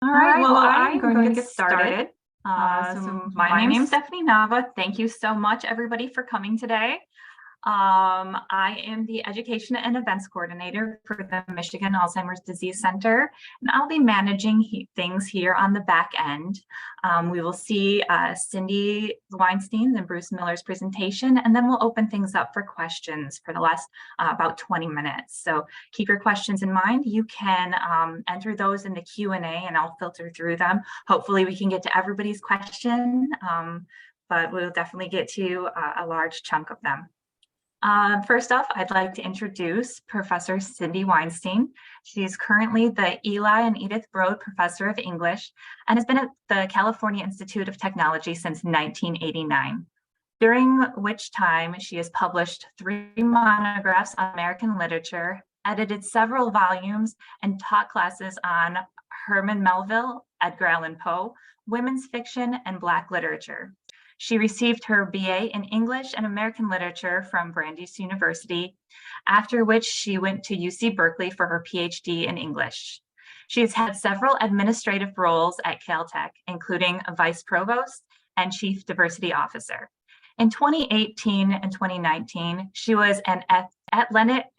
All right, well, I'm going to get started. So my name is Stephanie Nava. Thank you so much, everybody, for coming today. I am the Education and Events Coordinator for the Michigan Alzheimer's Disease Center, and I'll be managing things here on the back end. We will see Cindy Weinstein and Bruce Miller's presentation, and then we'll open things up for questions for the last about 20 minutes. So keep your questions in mind. You can enter those in the Q&A, and I'll filter through them. Hopefully we can get to everybody's question, but we'll definitely get to a large chunk of them. First off, I'd like to introduce Professor Cindy Weinstein. She's currently the Eli and Edith Broad Professor of English and has been at the California Institute of Technology since 1989, during which time she has published 3 monographs on American literature, edited several volumes, and taught classes on Herman Melville, Edgar Allan Poe, women's fiction, and Black literature. She received her BA in English and American Literature from Brandeis University, after which she went to UC Berkeley for her Ph.D. in English. She has had several administrative roles at Caltech, including a Vice Provost and Chief Diversity Officer. In 2018 and 2019, she was an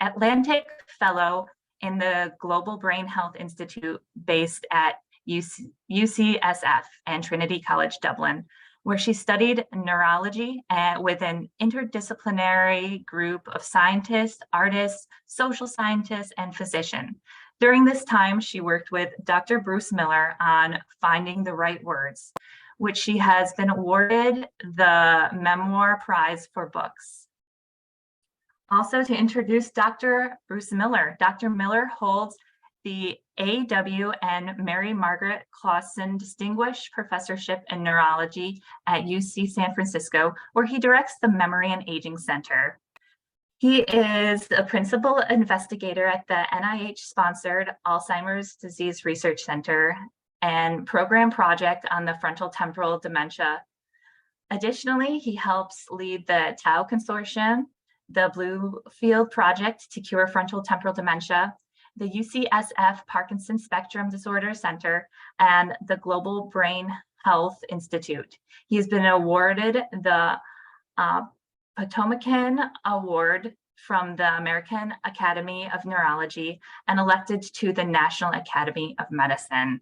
Atlantic Fellow in the Global Brain Health Institute based at UCSF and Trinity College Dublin, where she studied neurology with an interdisciplinary group of scientists, artists, social scientists, and physicians. During this time, she worked with Dr. Bruce Miller on Finding the Right Words, which she has been awarded the Memoir Prize for Books. Also, to introduce Dr. Bruce Miller, Dr. Miller holds the A.W. and Mary Margaret Clausen Distinguished Professorship in Neurology at UC San Francisco, where he directs the Memory and Aging Center. He is a principal investigator at the NIH-sponsored Alzheimer's Disease Research Center and program project on the frontotemporal dementia. Additionally, he helps lead the Tau Consortium, the Bluefield Project to cure frontotemporal dementia, the UCSF Parkinson Spectrum Disorder Center, and the Global Brain Health Institute. He has been awarded the Potomacan Award from the American Academy of Neurology and elected to the National Academy of Medicine.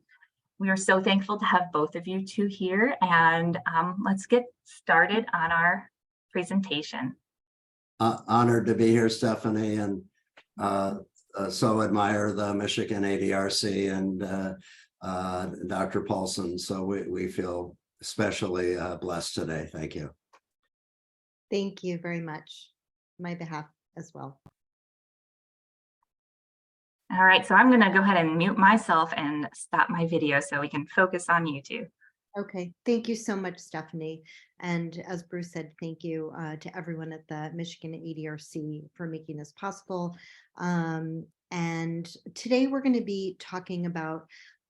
We are so thankful to have both of you two here, and let's get started on our presentation. Honored to be here, Stephanie, and so admire the Michigan ADRC and Dr. Paulson. So we feel especially blessed today. Thank you. Thank you very much on my behalf as well. All right, so I'm going to go ahead and mute myself and stop my video so we can focus on you two. Okay, thank you so much, Stephanie. And as Bruce said, thank you to everyone at the Michigan ADRC for making this possible. And today we're going to be talking about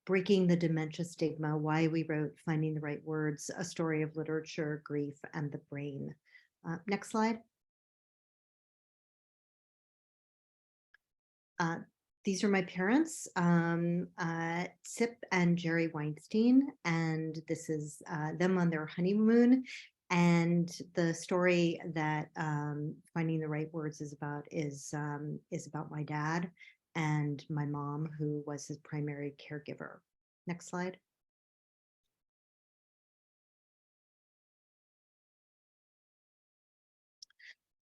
breaking the dementia stigma, why we wrote Finding the Right Words, a story of literature, grief, and the brain. Next slide. These are my parents, Sip and Jerry Weinstein, and this is them on their honeymoon. And the story that Finding the Right Words is about my dad and my mom, who was his primary caregiver. Next slide.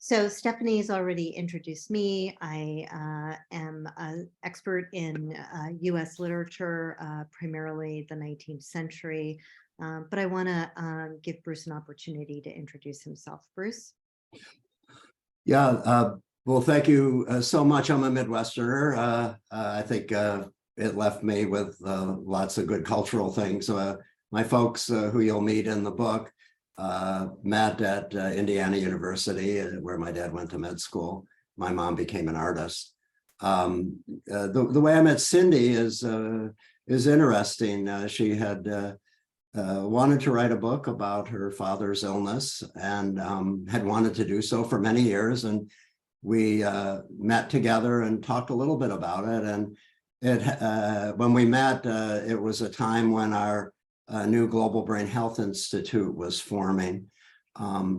So Stephanie's already introduced me. I am an expert in US literature, primarily the 19th century, but I want to give Bruce an opportunity to introduce himself. Bruce? Yeah, well, thank you so much. I'm a Midwesterner. I think it left me with lots of good cultural things. My folks, who you'll meet in the book, met at Indiana University, where my dad went to med school. My mom became an artist. The way I met Cindy is interesting. She had wanted to write a book about her father's illness and had wanted to do so for many years. And we met together and talked a little bit about it. And when we met, it was a time when our new Global Brain Health Institute was forming.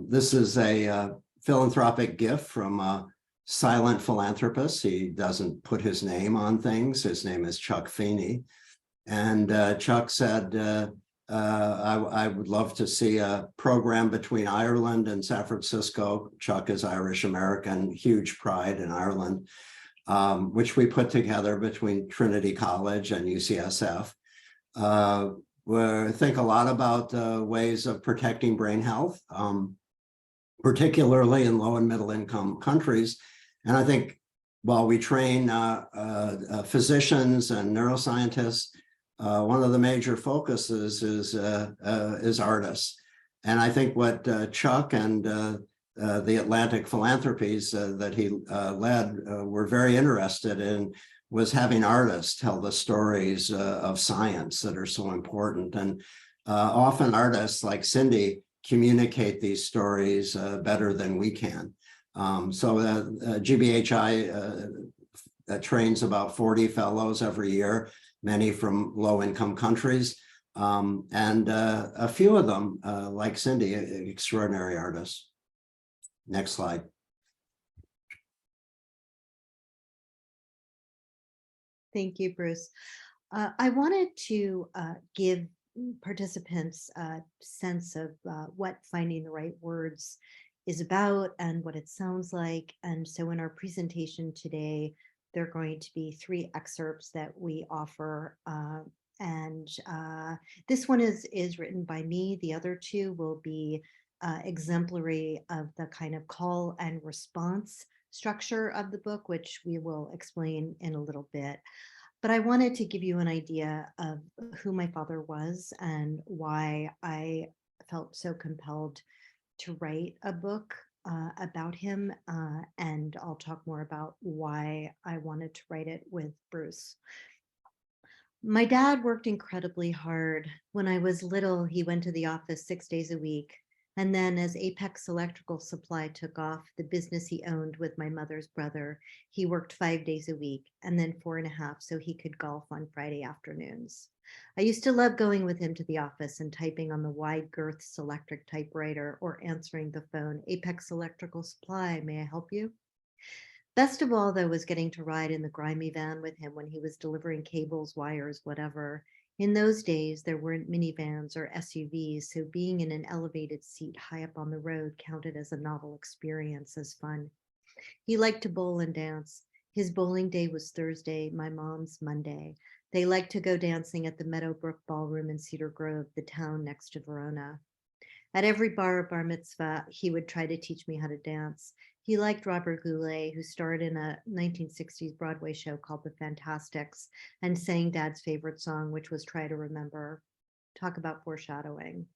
This is a philanthropic gift from a silent philanthropist. He doesn't put his name on things. His name is Chuck Feeney. And Chuck said, I would love to see a program between Ireland and San Francisco. Chuck is Irish American, huge pride in Ireland, which we put together between Trinity College and UCSF. We think a lot about ways of protecting brain health, particularly in low and middle income countries. And I think while we train physicians and neuroscientists, one of the major focuses is artists. And I think what Chuck and the Atlantic Philanthropies that he led were very interested in was having artists tell the stories of science that are so important. And often artists like Cindy communicate these stories better than we can. So GBHI trains about 40 fellows every year, many from low-income countries, and a few of them, like Cindy, extraordinary artists. Next slide. Thank you, Bruce. I wanted to give participants a sense of what Finding the Right Words is about and what it sounds like. And so in our presentation today, there are going to be 3 excerpts that we offer. This one is written by me. The other 2 will be exemplary of the kind of call and response structure of the book, which we will explain in a little bit. But I wanted to give you an idea of who my father was and why I felt so compelled to write a book about him. And I'll talk more about why I wanted to write it with Bruce. My dad worked incredibly hard. When I was little, he went to the office 6 days a week. And then as Apex Electrical Supply took off, the business he owned with my mother's brother, he worked 5 days a week and then 4.5 so he could golf on Friday afternoons. I used to love going with him to the office and typing on the wide girth Selectric typewriter or answering the phone, Apex Electrical Supply, may I help you? Best of all, though, was getting to ride in the grimy van with him when he was delivering cables, wires, whatever. In those days, there weren't minivans or SUVs, so being in an elevated seat high up on the road counted as a novel experience, as fun. He liked to bowl and dance. His bowling day was Thursday, my mom's Monday. They liked to go dancing at the Meadowbrook Ballroom in Cedar Grove, the town next to Verona. At every bar mitzvah, he would try to teach me how to dance. He liked Robert Goulet, who starred in a 1960s Broadway show called The Fantastics and sang Dad's favorite song, which was Try to Remember. Talk about foreshadowing.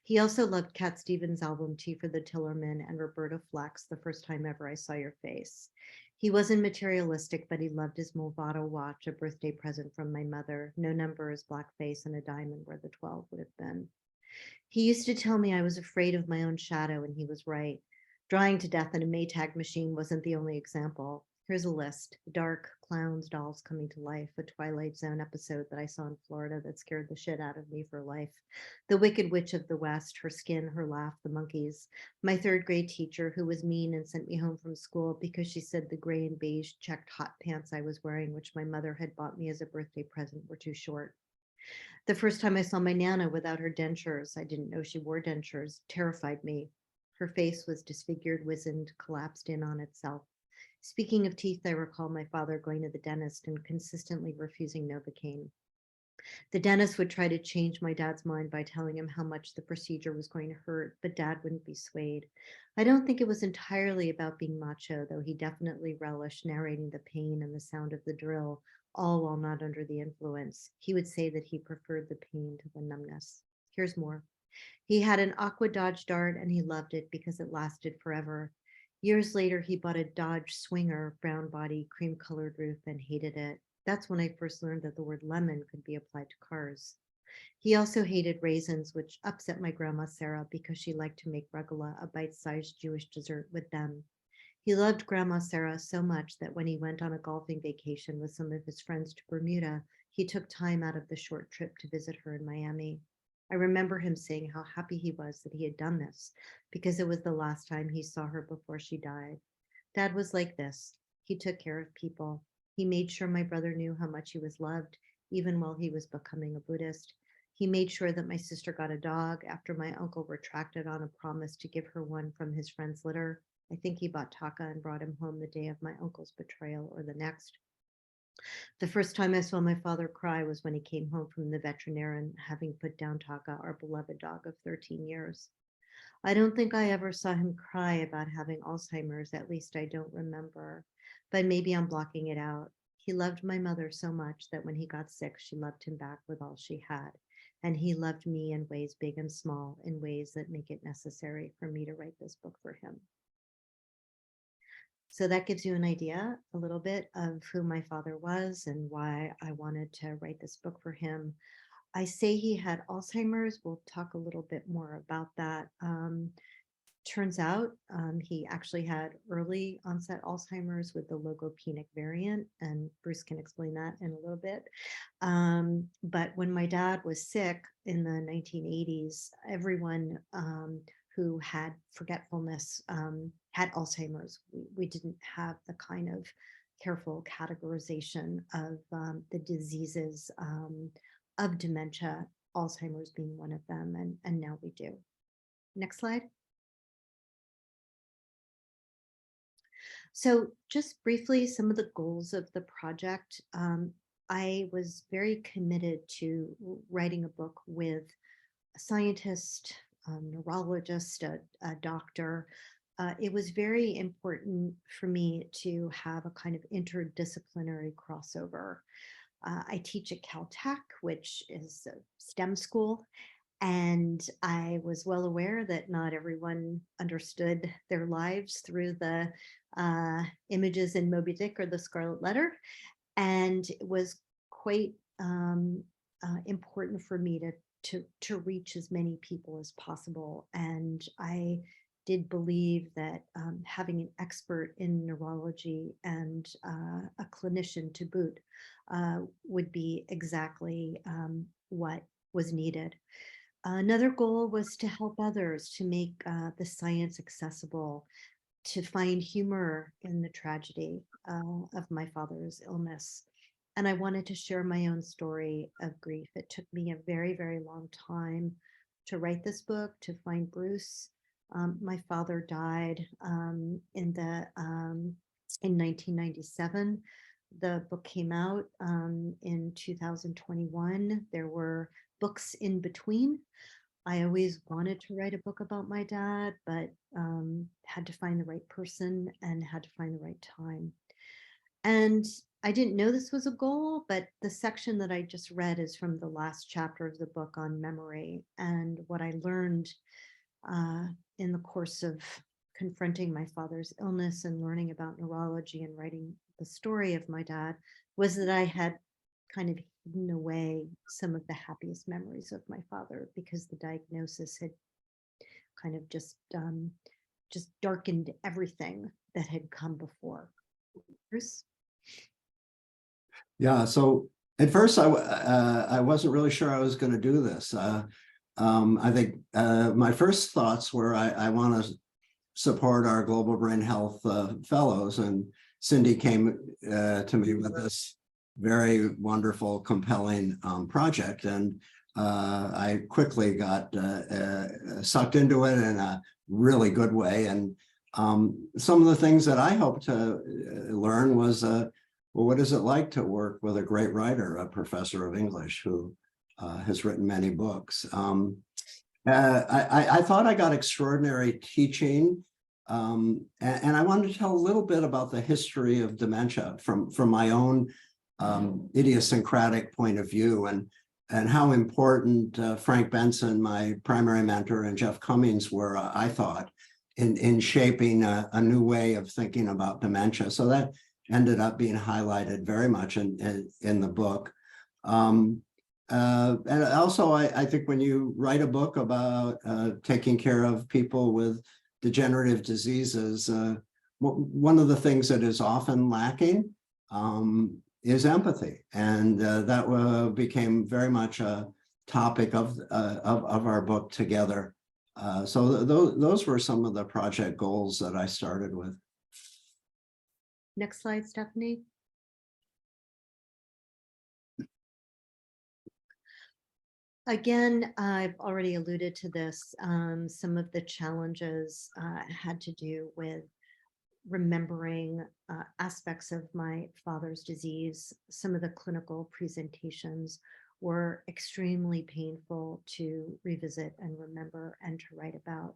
He also loved Cat Stevens' album Tea for the Tillerman and Roberta Flack's The First Time Ever I Saw Your Face. He wasn't materialistic, but he loved his Movado watch, a birthday present from my mother. No numbers, black face, and a diamond where the 12 would have been. He used to tell me I was afraid of my own shadow, and he was right. Drawing to death in a Maytag machine wasn't the only example. Here's a list: Dark, Clowns, Dolls Coming to Life, a Twilight Zone episode that I saw in Florida that scared the shit out of me for life. The Wicked Witch of the West, Her Skin, Her Laugh, The Monkeys. My 3rd grade teacher, who was mean and sent me home from school because she said the gray and beige checked hot pants I was wearing, which my mother had bought me as a birthday present, were too short. The first time I saw my Nana without her dentures, I didn't know she wore dentures, terrified me. Her face was disfigured, wizened, collapsed in on itself. Speaking of teeth, I recall my father going to the dentist and consistently refusing Novocaine. The dentist would try to change my dad's mind by telling him how much the procedure was going to hurt, but Dad wouldn't be swayed. I don't think it was entirely about being macho, though he definitely relished narrating the pain and the sound of the drill, all while not under the influence. He would say that he preferred the pain to the numbness. Here's more. He had an Aqua Dodge Dart and he loved it because it lasted forever. Years later, he bought a Dodge Swinger, brown body, cream colored roof, and hated it. That's when I first learned that the word lemon could be applied to cars. He also hated raisins, which upset my grandma Sarah because she liked to make regala, a bite-sized Jewish dessert, with them. He loved Grandma Sarah so much that when he went on a golfing vacation with some of his friends to Bermuda, he took time out of the short trip to visit her in Miami. I remember him saying how happy he was that he had done this because it was the last time he saw her before she died. Dad was like this. He took care of people. He made sure my brother knew how much he was loved, even while he was becoming a Buddhist. He made sure that my sister got a dog after my uncle retracted on a promise to give her one from his friend's litter. I think he bought Taka and brought him home the day of my uncle's betrayal or the next. The first time I saw my father cry was when he came home from the veterinarian, having put down Taka, our beloved dog of 13 years. I don't think I ever saw him cry about having Alzheimer's, at least I don't remember, but maybe I'm blocking it out. He loved my mother so much that when he got sick, she loved him back with all she had. And he loved me in ways big and small, in ways that make it necessary for me to write this book for him. So that gives you an idea a little bit of who my father was and why I wanted to write this book for him. I say he had Alzheimer's. We'll talk a little bit more about that. Turns out he actually had early onset Alzheimer's with the logopenic variant, and Bruce can explain that in a little bit. But when my dad was sick in the 1980s, everyone who had forgetfulness had Alzheimer's. We didn't have the kind of careful categorization of the diseases of dementia, Alzheimer's being one of them, and now we do. Next slide. So just briefly, some of the goals of the project. I was very committed to writing a book with a scientist, neurologist, a doctor. It was very important for me to have a kind of interdisciplinary crossover. I teach at Caltech, which is a STEM school, and I was well aware that not everyone understood their lives through the images in Moby Dick or the Scarlet Letter. And it was quite important for me to reach as many people as possible. And I did believe that having an expert in neurology and a clinician to boot would be exactly what was needed. Another goal was to help others, to make the science accessible, to find humor in the tragedy of my father's illness. And I wanted to share my own story of grief. It took me a very, very long time to write this book, to find Bruce. My father died in 1997. The book came out in 2021. There were books in between. I always wanted to write a book about my dad, but had to find the right person and had to find the right time. And I didn't know this was a goal, but the section that I just read is from the last chapter of the book on memory. And what I learned in the course of confronting my father's illness and learning about neurology and writing the story of my dad was that I had kind of hidden away some of the happiest memories of my father because the diagnosis had kind of just darkened everything that had come before. Bruce? Yeah, so at first I wasn't really sure I was going to do this. I think my first thoughts were I want to support our global brain health fellows, and Cindy came to me with this very wonderful, compelling project, and I quickly got sucked into it in a really good way. And some of the things that I hope to learn was, well, what is it like to work with a great writer, a professor of English who has written many books. I thought I got extraordinary teaching, and I wanted to tell a little bit about the history of dementia from my own idiosyncratic point of view, and how important Frank Benson, my primary mentor, and Jeff Cummings were, I thought, in shaping a new way of thinking about dementia. So that ended up being highlighted very much in the book. And also, I think when you write a book about taking care of people with degenerative diseases, one of the things that is often lacking is empathy, and that became very much a topic of our book together. So those were some of the project goals that I started with. Next slide, Stephanie. Again, I've already alluded to this. Some of the challenges had to do with remembering aspects of my father's disease. Some of the clinical presentations were extremely painful to revisit and remember and to write about.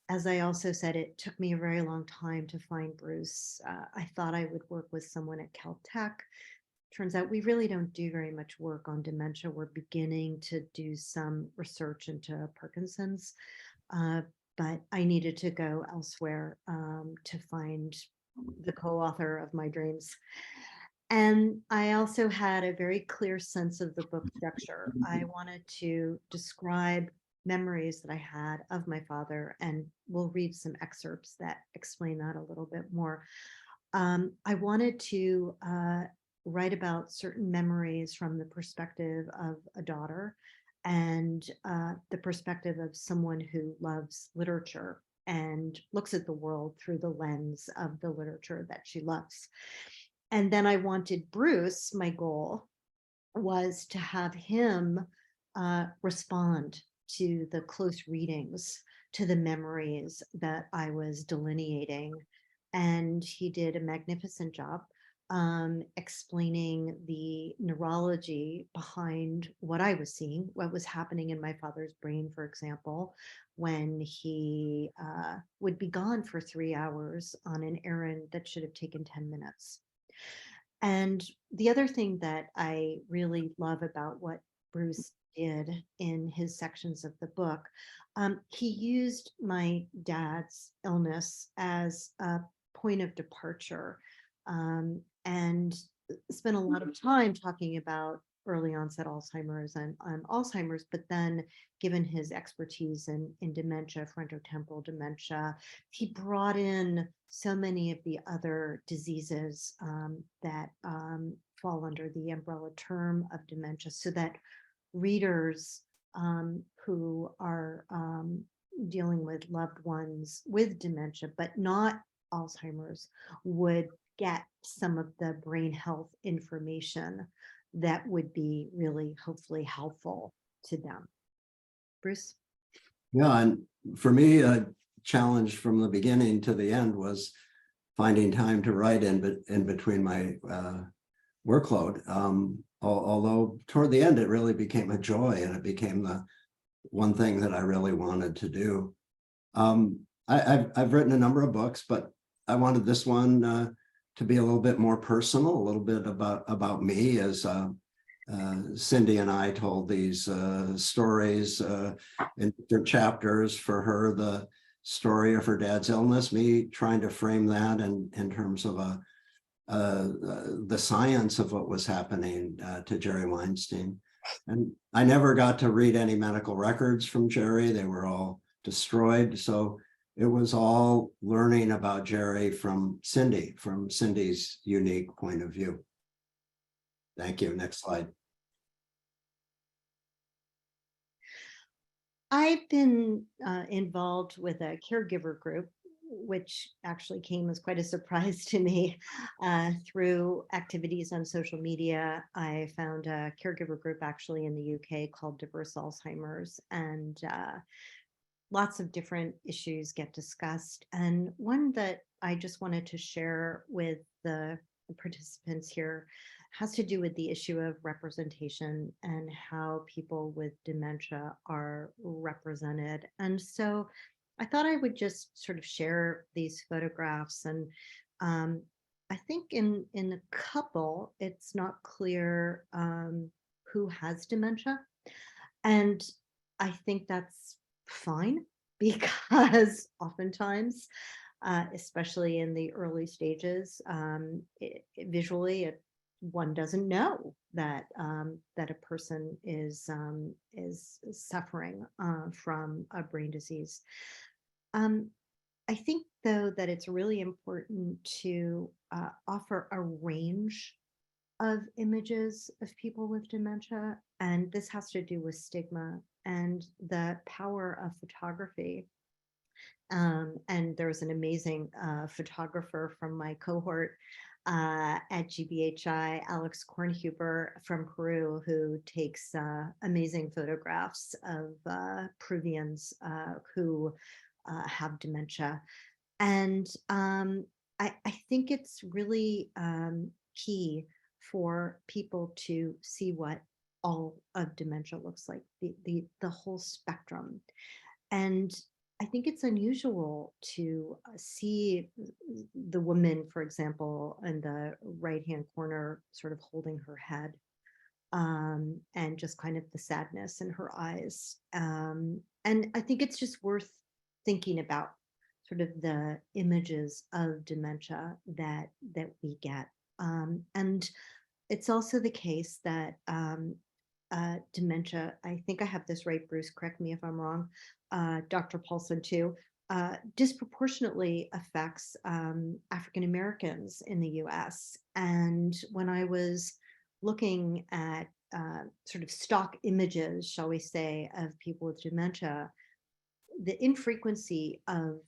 As I also said, it took me a very long time to find Bruce. I thought I would work with someone at Caltech. Turns out we really don't do very much work on dementia. We're beginning to do some research into Parkinson's, but I needed to go elsewhere to find the co-author of my dreams. And I also had a very clear sense of the book structure. I wanted to describe memories that I had of my father, and we'll read some excerpts that explain that a little bit more. I wanted to write about certain memories from the perspective of a daughter and the perspective of someone who loves literature and looks at the world through the lens of the literature that she loves. And then I wanted Bruce, my goal was to have him respond to the close readings, to the memories that I was delineating. And he did a magnificent job explaining the neurology behind what I was seeing, what was happening in my father's brain, for example, when he would be gone for 3 hours on an errand that should have taken 10 minutes. And the other thing that I really love about what Bruce did in his sections of the book, he used my dad's illness as a point of departure and spent a lot of time talking about early onset Alzheimer's and Alzheimer's, but then given his expertise in dementia, frontotemporal dementia, he brought in so many of the other diseases that fall under the umbrella term of dementia, so that readers who are dealing with loved ones with dementia, but not Alzheimer's, would get some of the brain health information that would be really hopefully helpful to them. Bruce? Yeah, and for me, a challenge from the beginning to the end was finding time to write in between my workload. Although toward the end, it really became a joy, and it became the one thing that I really wanted to do. I've written a number of books, but I wanted this one to be a little bit more personal, a little bit about me, as Cindy and I told these stories in different chapters. For her, the story of her dad's illness, me trying to frame that in terms of the science of what was happening to Jerry Weinstein. And I never got to read any medical records from Jerry. They were all destroyed. So it was all learning about Jerry from Cindy's unique point of view. Thank you. Next slide. I've been involved with a caregiver group, which actually came as quite a surprise to me through activities on social media. I found a caregiver group actually in the UK called Diverse Alzheimer's, and lots of different issues get discussed. And one that I just wanted to share with the participants here has to do with the issue of representation and how people with dementia are represented. And so I thought I would just sort of share these photographs. And I think in a couple, it's not clear who has dementia. And I think that's fine, because oftentimes, especially in the early stages, visually, one doesn't know that that a person is suffering from a brain disease. I think, though, that it's really important to offer a range of images of people with dementia. And this has to do with stigma and the power of photography. And there was an amazing photographer from my cohort at GBHI, Alex Kornhuber from Peru, who takes amazing photographs of Peruvians who have dementia. And I think it's really key for people to see what all of dementia looks like, the whole spectrum. And I think it's unusual to see the woman, for example, in the right-hand corner, sort of holding her head, and just kind of the sadness in her eyes. And I think it's just worth thinking about sort of the images of dementia that we get. And it's also the case that dementia, I think I have this right, Bruce, correct me if I'm wrong, Dr. Paulson too, disproportionately affects African Americans in the US. And when I was looking at sort of stock images, shall we say, of people with dementia, the infrequency of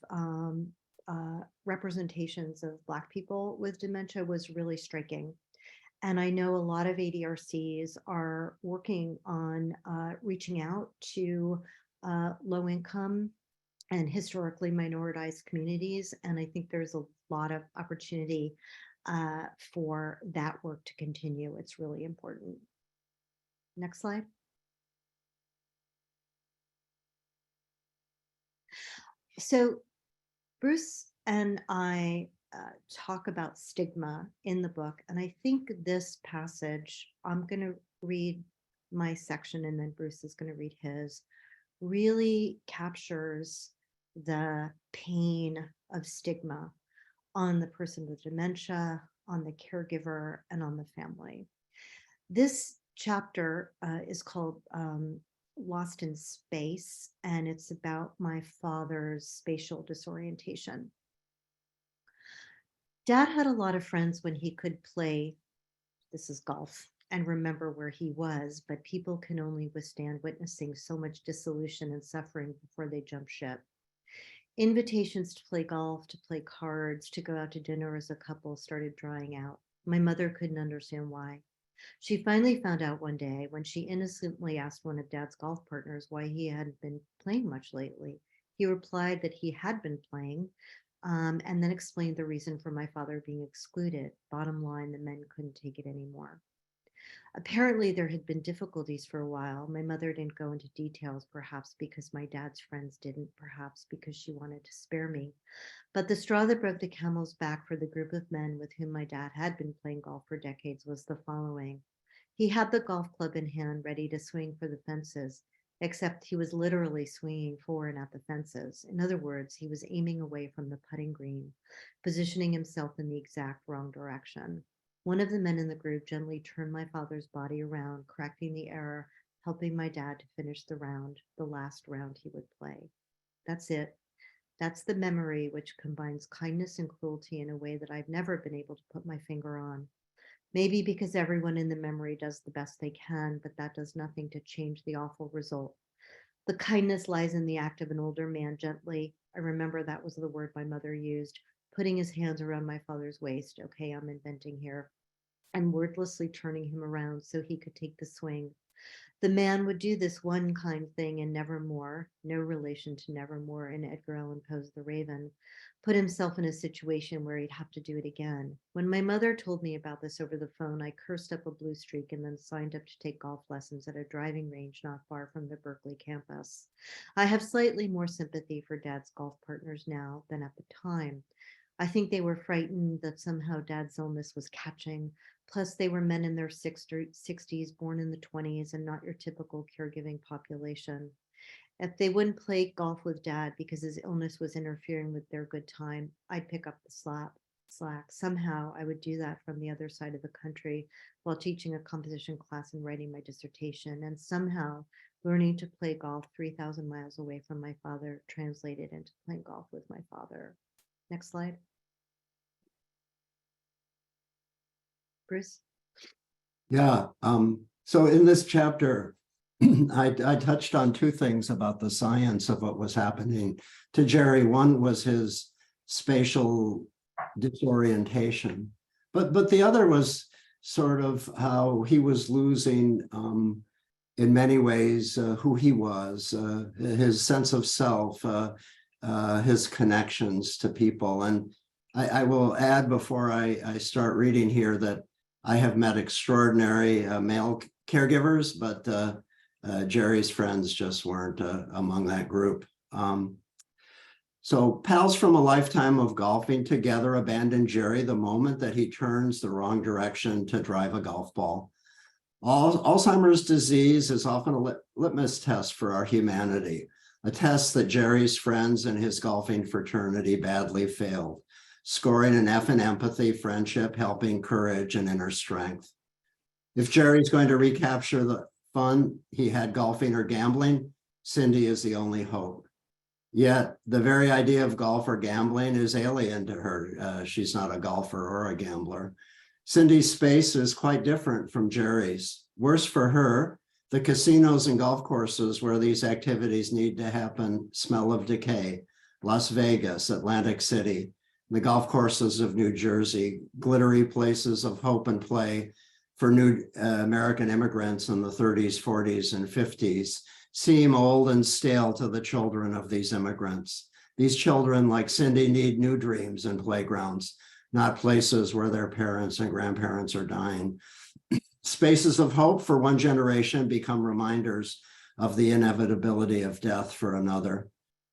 representations of Black people with dementia was really striking. And I know a lot of ADRCs are working on reaching out to low income and historically minoritized communities. And I think there's a lot of opportunity for that work to continue. It's really important. Next slide. So Bruce and I talk about stigma in the book. And I think this passage, I'm going to read my section and then Bruce is going to read his, really captures the pain of stigma on the person with dementia, on the caregiver, and on the family. This chapter is called Lost in Space, and it's about my father's spatial disorientation. Dad had a lot of friends when he could play, this is golf, and remember where he was, but people can only withstand witnessing so much dissolution and suffering before they jump ship. Invitations to play golf, to play cards, to go out to dinner as a couple started drying out. My mother couldn't understand why. She finally found out one day when she innocently asked one of Dad's golf partners why he hadn't been playing much lately. He replied that he had been playing, and then explained the reason for my father being excluded. Bottom line, the men couldn't take it anymore. Apparently, there had been difficulties for a while. My mother didn't go into details, perhaps because my dad's friends didn't, perhaps because she wanted to spare me. But the straw that broke the camel's back for the group of men with whom my dad had been playing golf for decades was the following. He had the golf club in hand, ready to swing for the fences, except he was literally swinging for and at the fences. In other words, he was aiming away from the putting green, positioning himself in the exact wrong direction. One of the men in the group gently turned my father's body around, correcting the error, helping my dad to finish the round, the last round he would play. That's it. That's the memory which combines kindness and cruelty in a way that I've never been able to put my finger on. Maybe because everyone in the memory does the best they can, but that does nothing to change the awful result. The kindness lies in the act of an older man gently, I remember that was the word my mother used, putting his hands around my father's waist. Okay, I'm inventing here. And wordlessly turning him around so he could take the swing. The man would do this one kind thing and nevermore, no relation to nevermore in Edgar Allan Poe's The Raven, put himself in a situation where he'd have to do it again. When my mother told me about this over the phone, I cursed up a blue streak and then signed up to take golf lessons at a driving range not far from the Berkeley campus. I have slightly more sympathy for Dad's golf partners now than at the time. I think they were frightened that somehow Dad's illness was catching. Plus, they were men in their 60s, born in the 20s, and not your typical caregiving population. If they wouldn't play golf with Dad because his illness was interfering with their good time, I'd pick up the slack. slack. Somehow I would do that from the other side of the country while teaching a composition class and writing my dissertation. And somehow learning to play golf 3,000 miles away from my father translated into playing golf with my father. Next slide. Bruce? Yeah. So in this chapter, I touched on two things about the science of what was happening to Jerry. One was his spatial disorientation, but the other was sort of how he was losing, in many ways, who he was, his sense of self, his connections to people. And I will add before I start reading here that I have met extraordinary male caregivers, but Jerry's friends just weren't among that group. So pals from a lifetime of golfing together abandon Jerry the moment that he turns the wrong direction to drive a golf ball. Alzheimer's disease is often a litmus test for our humanity, a test that Jerry's friends and his golfing fraternity badly failed, scoring an F in empathy, friendship, helping, courage, and inner strength. If Jerry's going to recapture the fun he had golfing or gambling, Cindy is the only hope. Yet the very idea of golf or gambling is alien to her. She's not a golfer or a gambler. Cindy's space is quite different from Jerry's. Worse for her, the casinos and golf courses where these activities need to happen smell of decay. Las Vegas, Atlantic City, the golf courses of New Jersey, glittery places of hope and play for new American immigrants in the 30s, 40s, and 50s, seem old and stale to the children of these immigrants. These children, like Cindy, need new dreams and playgrounds, not places where their parents and grandparents are dying. Spaces of hope for one generation become reminders of the inevitability of death for another.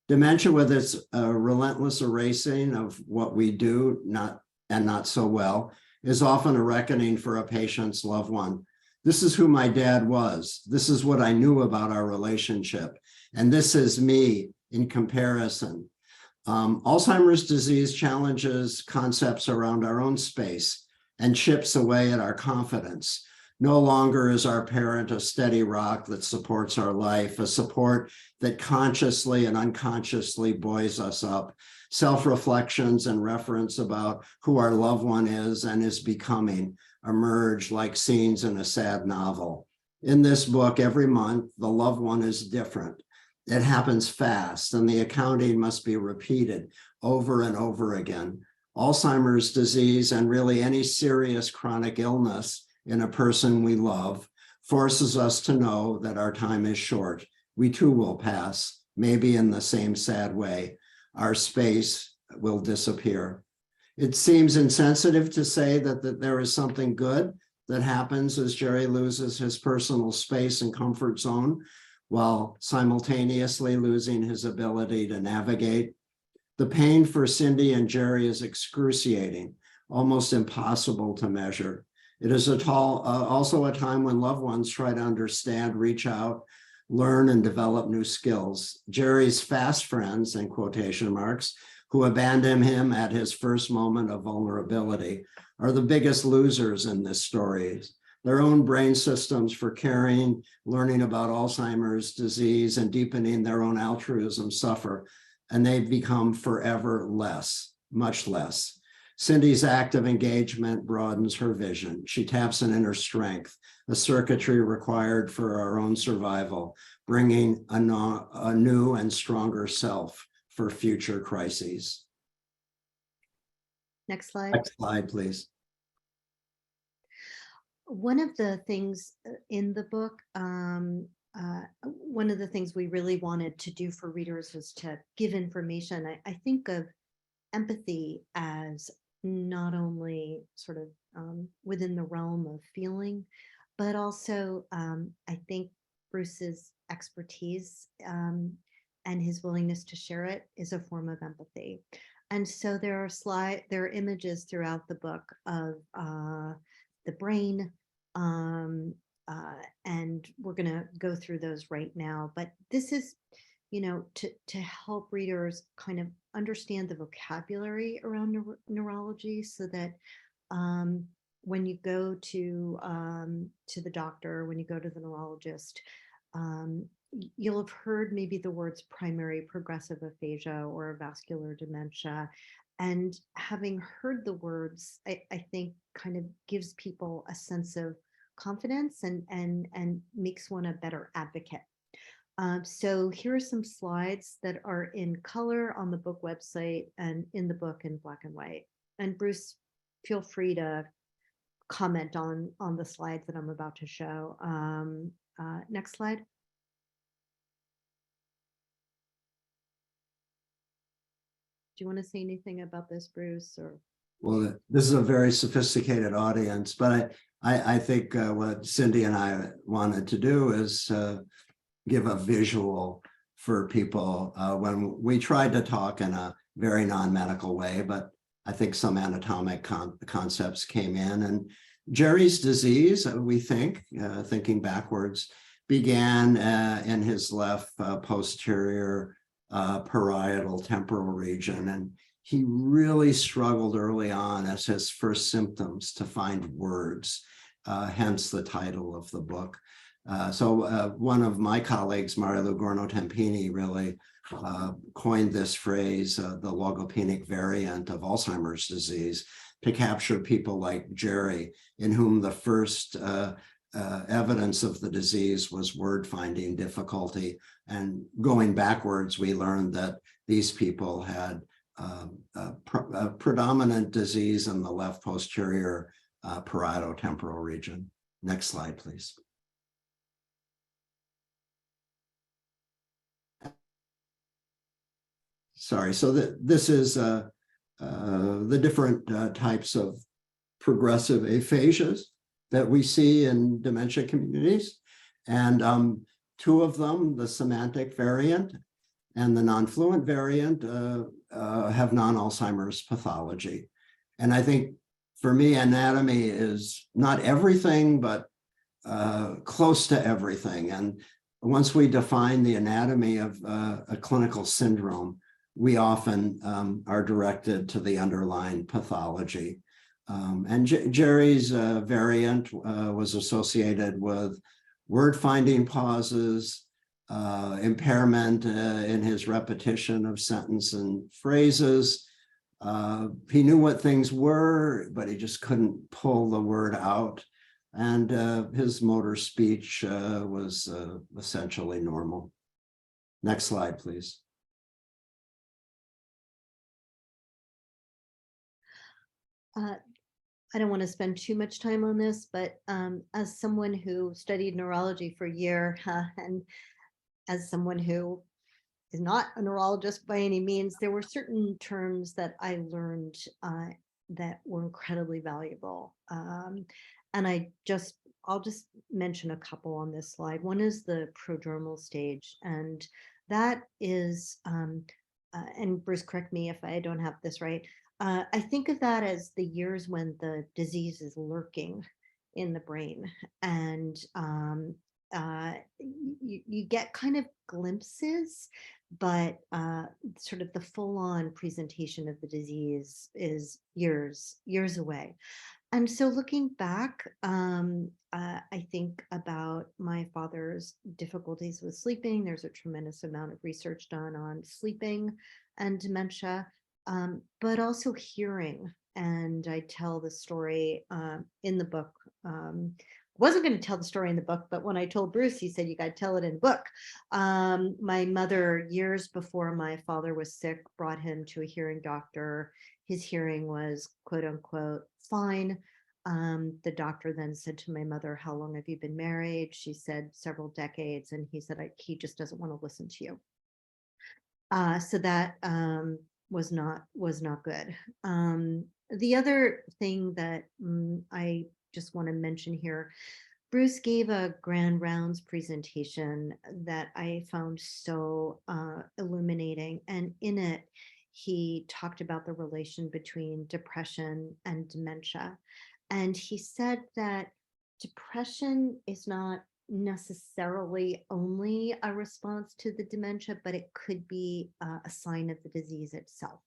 Dementia, with its relentless erasing of what we do not so well, is often a reckoning for a patient's loved one. This is who my dad was. This is what I knew about our relationship. And this is me in comparison. Alzheimer's disease challenges concepts around our own space and chips away at our confidence. No longer is our parent a steady rock that supports our life, a support that consciously and unconsciously buoys us up. Self-reflections and reference about who our loved one is and is becoming emerge like scenes in a sad novel. In this book, every month, the loved one is different. It happens fast, and the accounting must be repeated over and over again. Alzheimer's disease, and really any serious chronic illness in a person we love, forces us to know that our time is short. We too will pass, maybe in the same sad way. Our space will disappear. It seems insensitive to say that there is something good that happens as Jerry loses his personal space and comfort zone, while simultaneously losing his ability to navigate. The pain for Cindy and Jerry is excruciating, almost impossible to measure. It is also a time when loved ones try to understand, reach out, learn, and develop new skills. Jerry's fast friends, in quotation marks, who abandon him at his first moment of vulnerability, are the biggest losers in this story. Their own brain systems for caring, learning about Alzheimer's disease, and deepening their own altruism suffer, and they become forever less, much less. Cindy's active engagement broadens her vision. She taps an inner strength, a circuitry required for our own survival, bringing a new and stronger self for future crises. Next slide. Next slide, please. One of the things in the book, one of the things we really wanted to do for readers was to give information. I think of empathy as not only sort of within the realm of feeling, but also I think Bruce's expertise and his willingness to share it is a form of empathy. And so there are images throughout the book of the brain, and we're going to go through those right now. But this is to help readers kind of understand the vocabulary around neurology, so that when you go to the doctor, when you go to the neurologist, you'll have heard maybe the words primary progressive aphasia or vascular dementia. And having heard the words, I think kind of gives people a sense of confidence and makes one a better advocate. So here are some slides that are in color on the book website and in the book in black and white. And Bruce, feel free to comment on the slides that I'm about to show. Next slide. Do you want to say anything about this, Bruce? Or well, this is a very sophisticated audience, but I think what Cindy and I wanted to do is give a visual for people when we tried to talk in a very non-medical way, but I think some anatomic concepts came in. And Jerry's disease, we think, thinking backwards, began in his left posterior parietal temporal region. And he really struggled early on as his first symptoms to find words, hence the title of the book. So one of my colleagues, Maria Lugorno-Tempini, really coined this phrase, the logopenic variant of Alzheimer's disease, to capture people like Jerry, in whom the first evidence of the disease was word finding difficulty. And going backwards, we learned that these people had a predominant disease in the left posterior parieto-temporal region. Next slide, please. Sorry, so this is the different types of progressive aphasias that we see in dementia communities. And two of them, the semantic variant and the non-fluent variant, have non-Alzheimer's pathology. And I think for me, anatomy is not everything, but close to everything. And once we define the anatomy of a clinical syndrome, we often are directed to the underlying pathology. And Jerry's variant was associated with word finding pauses, impairment in his repetition of sentence and phrases. He knew what things were, but he just couldn't pull the word out. And his motor speech was essentially normal. Next slide, please. I don't want to spend too much time on this, but as someone who studied neurology for a year, and as someone who is not a neurologist by any means, there were certain terms that I learned that were incredibly valuable. And I'll just mention a couple on this slide. One is the prodromal stage, and that is, and Bruce, correct me if I don't have this right, I think of that as the years when the disease is lurking in the brain, and you get kind of glimpses, but sort of the full-on presentation of the disease is years away. And so looking back, I think about my father's difficulties with sleeping. There's a tremendous amount of research done on sleeping and dementia, but also hearing. And I tell the story in the book. Wasn't going to tell the story in the book, but when I told Bruce, he said, you got to tell it in the book. My mother, years before my father was sick, brought him to a hearing doctor. His hearing was, quote unquote, fine. The doctor then said to my mother, how long have you been married? She said several decades. And he said, he just doesn't want to listen to you. So that was not good. The other thing that I just want to mention here, Bruce gave a grand rounds presentation that I found so illuminating. And in it, he talked about the relation between depression and dementia. And he said that depression is not necessarily only a response to the dementia, but it could be a sign of the disease itself.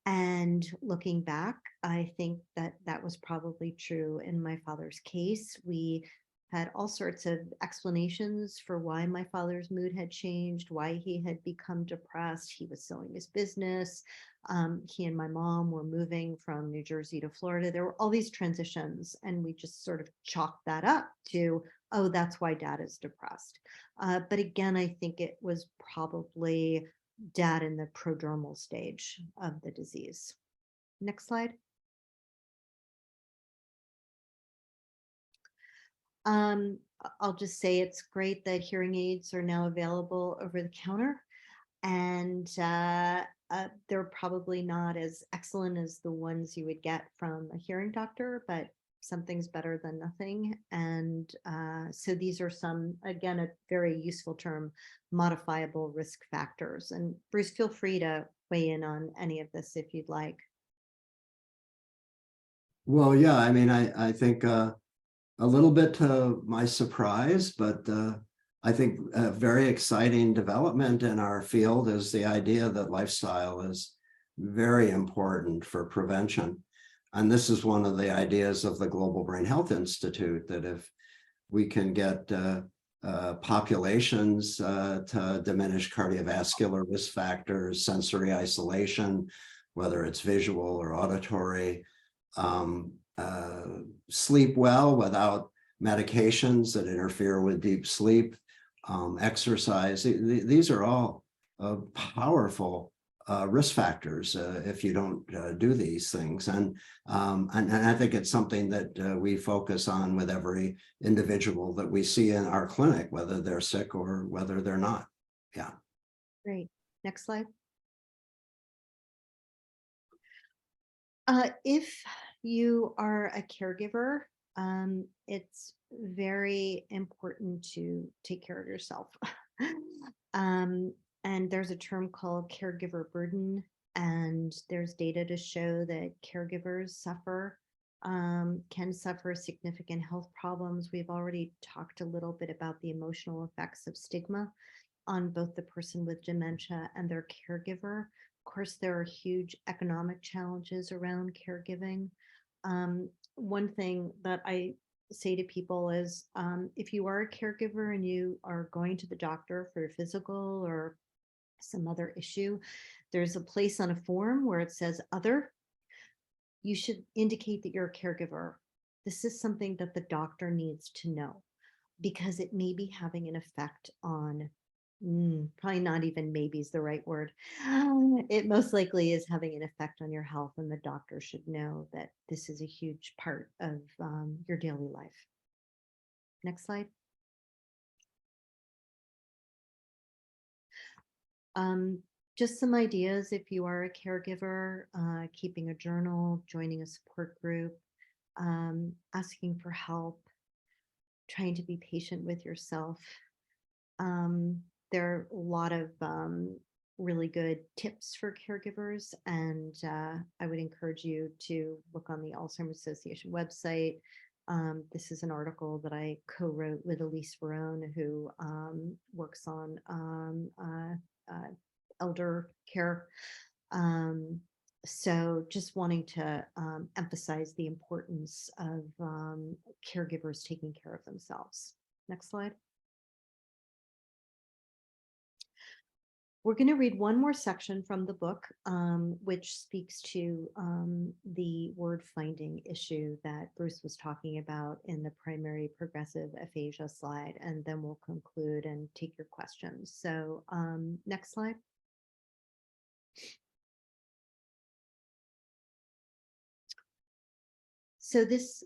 And looking back, I think that that was probably true in my father's case. We had all sorts of explanations for why my father's mood had changed, why he had become depressed. He was selling his business. He and my mom were moving from New Jersey to Florida. There were all these transitions, and we just sort of chalked that up to, oh, that's why dad is depressed. But again, I think it was probably dad in the prodromal stage of the disease. Next slide. I'll just say it's great that hearing aids are now available over the counter, and they're probably not as excellent as the ones you would get from a hearing doctor, but something's better than nothing. And so these are some, again, a very useful term, modifiable risk factors. And Bruce, feel free to weigh in on any of this if you'd like. Well, yeah, I mean, I think a little bit to my surprise, but I think a very exciting development in our field is the idea that lifestyle is very important for prevention. And this is one of the ideas of the Global Brain Health Institute, that if we can get populations to diminish cardiovascular risk factors, sensory isolation, whether it's visual or auditory, sleep well without medications that interfere with deep sleep, exercise. These are all powerful risk factors if you don't do these things. And I think it's something that we focus on with every individual that we see in our clinic, whether they're sick or whether they're not. Yeah. Great. Next slide. If you are a caregiver, it's very important to take care of yourself. And there's a term called caregiver burden, and there's data to show that caregivers can suffer significant health problems. We've already talked a little bit about the emotional effects of stigma on both the person with dementia and their caregiver. Of course, there are huge economic challenges around caregiving. One thing that I say to people is, if you are a caregiver and you are going to the doctor for a physical or some other issue, there's a place on a form where it says other. You should indicate that you're a caregiver. This is something that the doctor needs to know, because it may be having an effect on, probably not even maybe is the right word. It most likely is having an effect on your health, and the doctor should know that this is a huge part of your daily life. Next slide. Just some ideas if you are a caregiver, keeping a journal, joining a support group, asking for help, trying to be patient with yourself. There are a lot of really good tips for caregivers, and I would encourage you to look on the Alzheimer's Association website. This is an article that I co-wrote with Elise Verone, who works on elder care. So just wanting to emphasize the importance of caregivers taking care of themselves. Next slide. We're going to read one more section from the book, which speaks to the word finding issue that Bruce was talking about in the primary progressive aphasia slide, and then we'll conclude and take your questions. So next slide. So this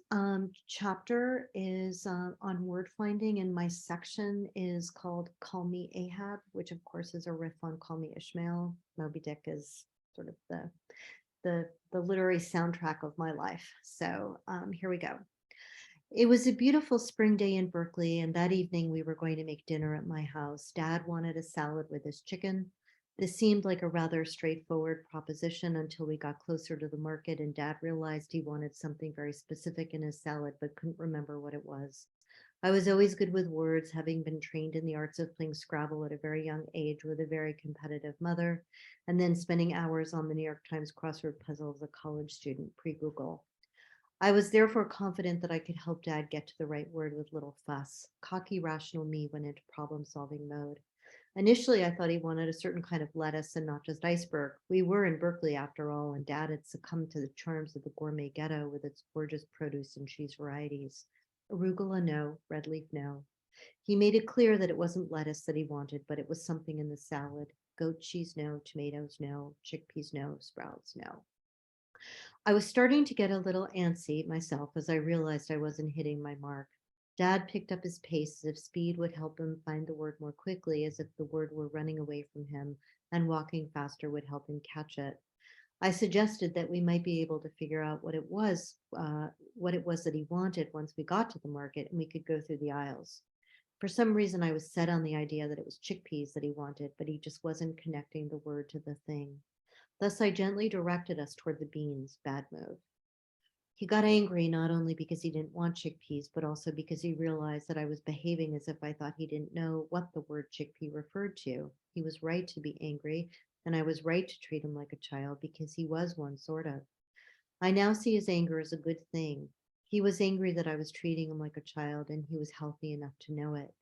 chapter is on word finding, and my section is called Call Me Ahab, which of course is a riff on Call Me Ishmael. Moby Dick is sort of the literary soundtrack of my life. So here we go. It was a beautiful spring day in Berkeley, and that evening we were going to make dinner at my house. Dad wanted a salad with his chicken. This seemed like a rather straightforward proposition until we got closer to the market, and Dad realized he wanted something very specific in his salad but couldn't remember what it was. I was always good with words, having been trained in the arts of playing Scrabble at a very young age with a very competitive mother, and then spending hours on the New York Times crossword puzzle as a college student pre-Google. I was therefore confident that I could help Dad get to the right word with little fuss. Cocky, rational me went into problem-solving mode. Initially, I thought he wanted a certain kind of lettuce and not just iceberg. We were in Berkeley after all, and Dad had succumbed to the charms of the gourmet ghetto with its gorgeous produce and cheese varieties. Arugula, no. Red leaf, no. He made it clear that it wasn't lettuce that he wanted, but it was something in the salad. Goat cheese, no. Tomatoes, no. Chickpeas, no. Sprouts, no. I was starting to get a little antsy myself as I realized I wasn't hitting my mark. Dad picked up his pace as if speed would help him find the word more quickly, as if the word were running away from him, and walking faster would help him catch it. I suggested that we might be able to figure out what it was that he wanted once we got to the market and we could go through the aisles. For some reason, I was set on the idea that it was chickpeas that he wanted, but he just wasn't connecting the word to the thing. Thus, I gently directed us toward the beans. Bad move. He got angry not only because he didn't want chickpeas, but also because he realized that I was behaving as if I thought he didn't know what the word chickpea referred to. He was right to be angry, and I was right to treat him like a child because he was one, sort of. I now see his anger as a good thing. He was angry that I was treating him like a child, and he was healthy enough to know it.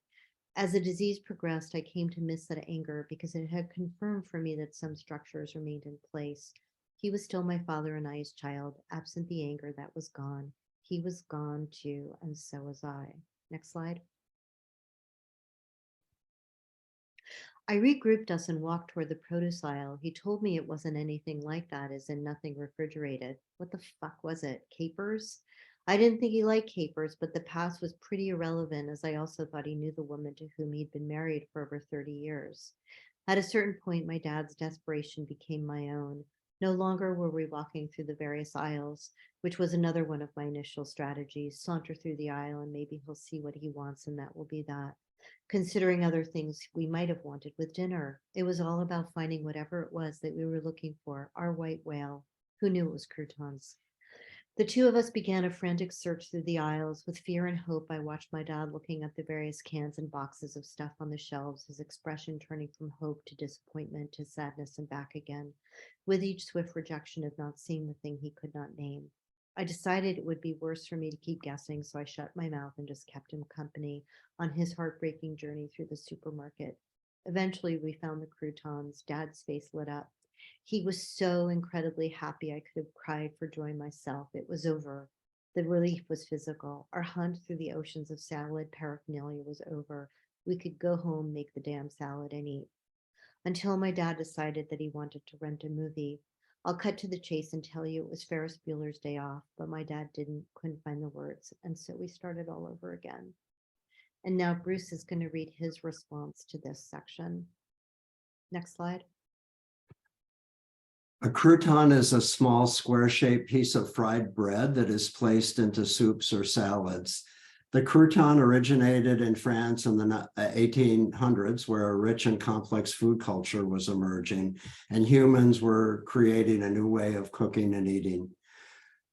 As the disease progressed, I came to miss that anger because it had confirmed for me that some structures remained in place. He was still my father and I his child. Absent the anger, that was gone. He was gone too, and so was I. Next slide. I regrouped us and walked toward the produce aisle. He told me it wasn't anything like that, as in nothing refrigerated. What the fuck was it? Capers? I didn't think he liked capers, but the past was pretty irrelevant, as I also thought he knew the woman to whom he'd been married for over 30 years. At a certain point, my dad's desperation became my own. No longer were we walking through the various aisles, which was another one of my initial strategies. Saunter through the aisle and maybe he'll see what he wants, and that will be that. Considering other things we might have wanted with dinner, it was all about finding whatever it was that we were looking for, our white whale. Who knew it was croutons? The two of us began a frantic search through the aisles. With fear and hope, I watched my dad looking at the various cans and boxes of stuff on the shelves, his expression turning from hope to disappointment to sadness and back again, with each swift rejection of not seeing the thing he could not name. I decided it would be worse for me to keep guessing, so I shut my mouth and just kept him company on his heartbreaking journey through the supermarket. Eventually, we found the croutons. Dad's face lit up. He was so incredibly happy I could have cried for joy myself. It was over. The relief was physical. Our hunt through the oceans of salad paraphernalia was over. We could go home, make the damn salad, and eat. Until my dad decided that he wanted to rent a movie. I'll cut to the chase and tell you it was Ferris Bueller's Day Off, but my dad couldn't find the words, and so we started all over again. And now Bruce is going to read his response to this section. Next slide. A crouton is a small square-shaped piece of fried bread that is placed into soups or salads. The crouton originated in France in the 1800s, where a rich and complex food culture was emerging, and humans were creating a new way of cooking and eating.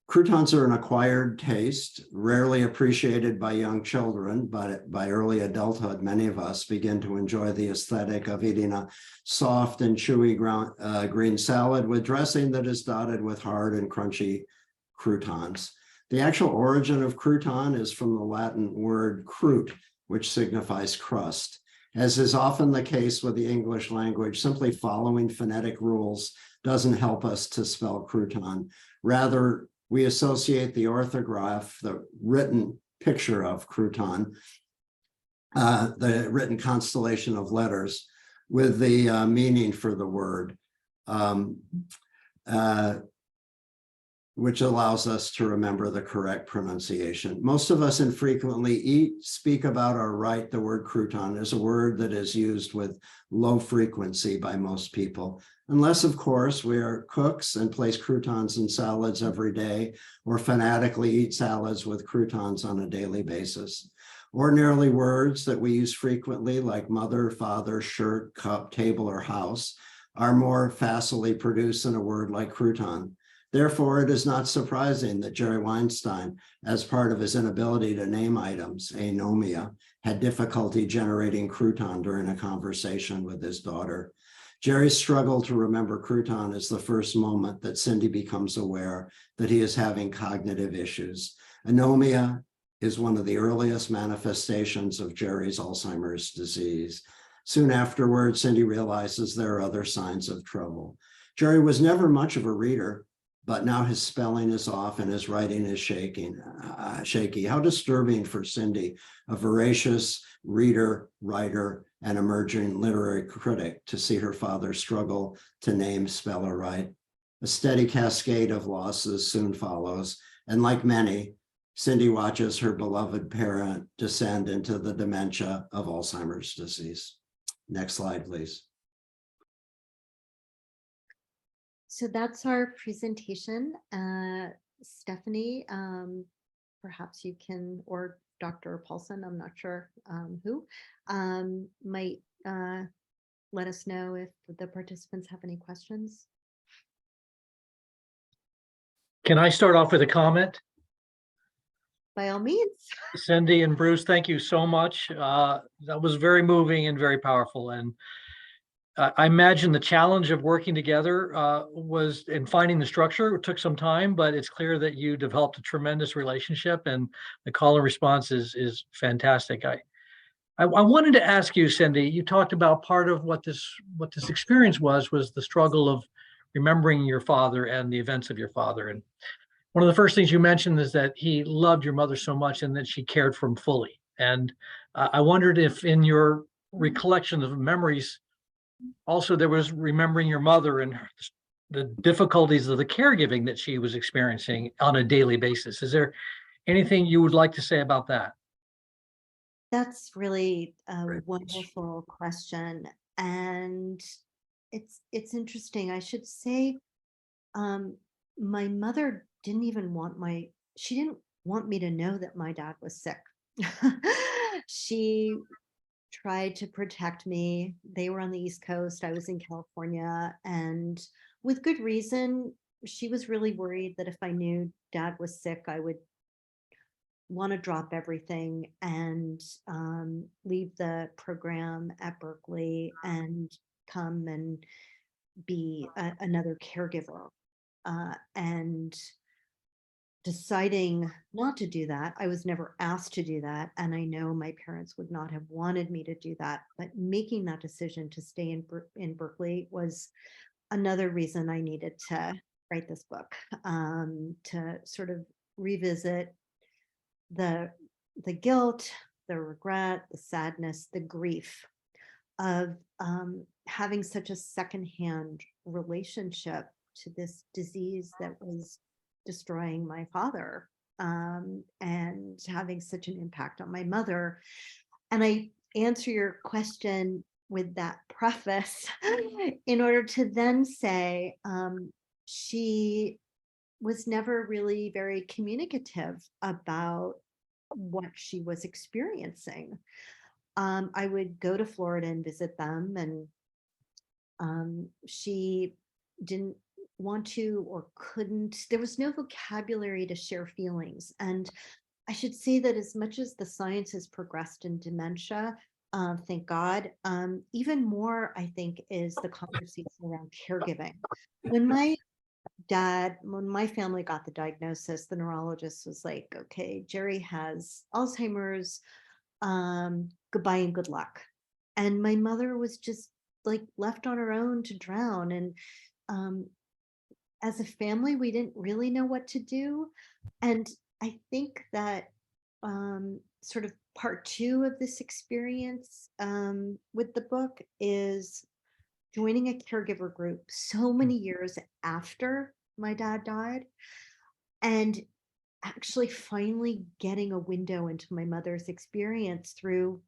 Croutons are an acquired taste, rarely appreciated by young children, but by early adulthood, many of us begin to enjoy the aesthetic of eating a soft and chewy green salad with dressing that is dotted with hard and crunchy croutons. The actual origin of crouton is from the Latin word crute, which signifies crust. As is often the case with the English language, simply following phonetic rules doesn't help us to spell crouton. Rather, we associate the orthograph, the written picture of crouton, the written constellation of letters, with the meaning for the word, which allows us to remember the correct pronunciation. Most of us infrequently speak about or write the word crouton as a word that is used with low frequency by most people, unless, of course, we are cooks and place croutons in salads every day, or fanatically eat salads with croutons on a daily basis. Ordinarily, words that we use frequently, like mother, father, shirt, cup, table, or house, are more facilely produced than a word like crouton. Therefore, it is not surprising that Jerry Weinstein, as part of his inability to name items, anomia, had difficulty generating crouton during a conversation with his daughter. Jerry's struggle to remember crouton is the first moment that Cindy becomes aware that he is having cognitive issues. Anomia is one of the earliest manifestations of Jerry's Alzheimer's disease. Soon afterwards, Cindy realizes there are other signs of trouble. Jerry was never much of a reader, but now his spelling is off and his writing is shaky. How disturbing for Cindy, a voracious reader, writer, and emerging literary critic, to see her father struggle to name, spell, or write. A steady cascade of losses soon follows, and like many, Cindy watches her beloved parent descend into the dementia of Alzheimer's disease. Next slide, please. So that's our presentation. Stephanie, perhaps you can, or Dr. Paulson, I'm not sure who, might let us know if the participants have any questions. Can I start off with a comment? By all means. Cindy and Bruce, thank you so much. That was very moving and very powerful. And I imagine the challenge of working together was in finding the structure. It took some time, but it's clear that you developed a tremendous relationship, and the call and response is fantastic. I wanted to ask you, Cindy, you talked about part of what this experience was the struggle of remembering your father and the events of your father. And one of the first things you mentioned is that he loved your mother so much and that she cared for him fully. And I wondered if in your recollection of memories, also there was remembering your mother and the difficulties of the caregiving that she was experiencing on a daily basis. Is there anything you would like to say about that? That's really a Great. wonderful question. And it's interesting. I should say, my mother didn't even want she didn't want me to know that my dad was sick. She tried to protect me. They were on the East Coast. I was in California, and with good reason. She was really worried that if I knew dad was sick, I would want to drop everything and leave the program at Berkeley and come and be another caregiver. And deciding not to do that, I was never asked to do that. And I know my parents would not have wanted me to do that. But making that decision to stay in Berkeley was another reason I needed to write this book, to sort of revisit the guilt, the regret, the sadness, the grief of having such a secondhand relationship to this disease that was destroying my father, and having such an impact on my mother. And I answer your question with that preface in order to then say she was never really very communicative about what she was experiencing. I would go to Florida and visit them, and she didn't want to or couldn't. There was no vocabulary to share feelings. And I should say that as much as the science has progressed in dementia, thank God, even more, I think, is the conversation around caregiving. When my family got the diagnosis, the neurologist was like, okay, Jerry has Alzheimer's, goodbye and good luck. And my mother was just like left on her own to drown. And as a family, we didn't really know what to do. And I think that sort of part two of this experience with the book is joining a caregiver group so many years after my dad died, and actually finally getting a window into my mother's experience through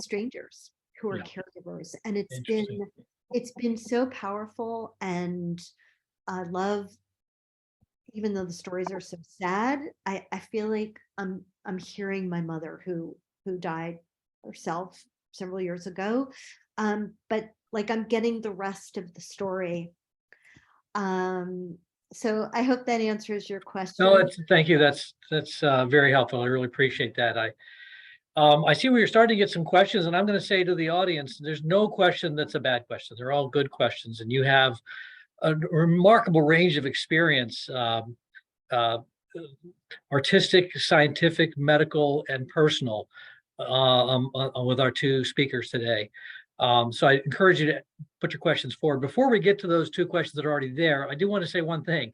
strangers who are caregivers. And it's been so powerful. And I love, even though the stories are so sad, I feel like I'm hearing my mother who died herself several years ago, but like I'm getting the rest of the story. So I hope that answers your question. No, thank you. That's very helpful. I really appreciate that. I see you're starting to get some questions, and I'm going to say to the audience, there's no question that's a bad question. They're all good questions, and you have a remarkable range of experience, artistic, scientific, medical, and personal, with our two speakers today. So I encourage you to put your questions forward. Before we get to those two questions that are already there, I do want to say one thing.